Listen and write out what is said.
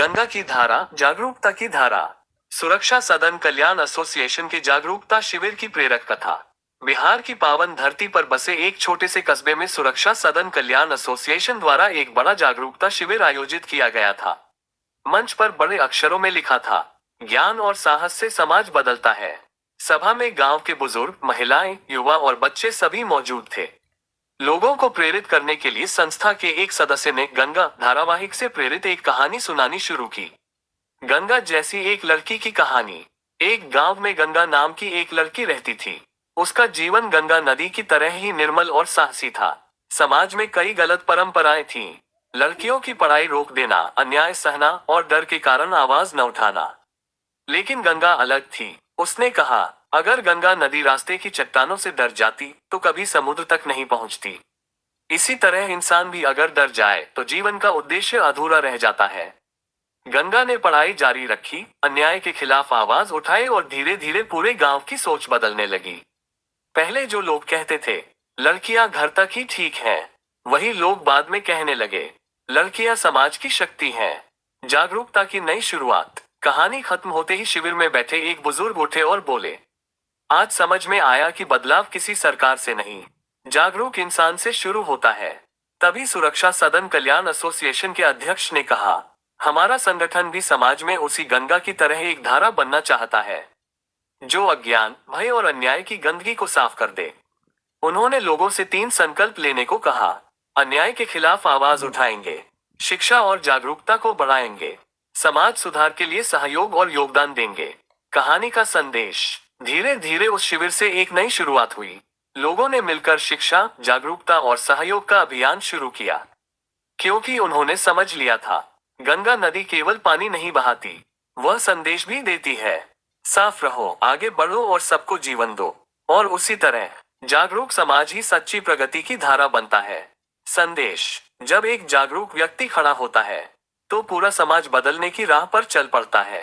गंगा की धारा, जागरूकता की धारा। सुरक्षा सदन कल्याण एसोसिएशन के जागरूकता शिविर की प्रेरक कथा। बिहार की पावन धरती पर बसे एक छोटे से कस्बे में सुरक्षा सदन कल्याण एसोसिएशन द्वारा एक बड़ा जागरूकता शिविर आयोजित किया गया था। मंच पर बड़े अक्षरों में लिखा था, ज्ञान और साहस से समाज बदलता है। सभा में गांव के बुजुर्ग, महिलाएं, युवा और बच्चे सभी मौजूद थे। लोगों को प्रेरित करने के लिए संस्था के एक सदस्य ने गंगा धारावाहिक से प्रेरित एक कहानी सुनानी शुरू की। गंगा जैसी एक लड़की की कहानी। एक गांव में गंगा नाम की एक लड़की रहती थी। उसका जीवन गंगा नदी की तरह ही निर्मल और साहसी था। समाज में कई गलत परंपराएं थीं। लड़कियों की पढ़ाई रोक देना, अन्याय सहना और डर के कारण आवाज न उठाना। लेकिन गंगा अलग थी। उसने कहा, अगर गंगा नदी रास्ते की चट्टानों से डर जाती तो कभी समुद्र तक नहीं पहुंचती। इसी तरह इंसान भी अगर डर जाए तो जीवन का उद्देश्य अधूरा रह जाता है। गंगा ने पढ़ाई जारी रखी, अन्याय के खिलाफ आवाज उठाई और धीरे धीरे पूरे गांव की सोच बदलने लगी। पहले जो लोग कहते थे, लड़कियां घर तक ही ठीक हैं, वही लोग बाद में कहने लगे, लड़कियां समाज की शक्ति हैं। जागरूकता की नई शुरुआत। कहानी खत्म होते ही शिविर में बैठे एक बुजुर्ग उठे और बोले, आज समझ में आया कि बदलाव किसी सरकार से नहीं, जागरूक इंसान से शुरू होता है। तभी सुरक्षा सदन कल्याण एसोसिएशन के अध्यक्ष ने कहा, हमारा संगठन भी समाज में उसी गंगा की तरह एक धारा बनना चाहता है, जो अज्ञान, भय और अन्याय की गंदगी को साफ कर दे। उन्होंने लोगों से 3 संकल्प लेने को कहा। अन्याय के खिलाफ आवाज उठाएंगे, शिक्षा और जागरूकता को बढ़ाएंगे, समाज सुधार के लिए सहयोग और योगदान देंगे। कहानी का संदेश। धीरे धीरे उस शिविर से एक नई शुरुआत हुई। लोगों ने मिलकर शिक्षा, जागरूकता और सहयोग का अभियान शुरू किया, क्योंकि उन्होंने समझ लिया था, गंगा नदी केवल पानी नहीं बहाती, वह संदेश भी देती है। साफ रहो, आगे बढ़ो और सबको जीवन दो। और उसी तरह जागरूक समाज ही सच्ची प्रगति की धारा बनता है। संदेश। जब एक जागरूक व्यक्ति खड़ा होता है तो पूरा समाज बदलने की राह पर चल पड़ता है।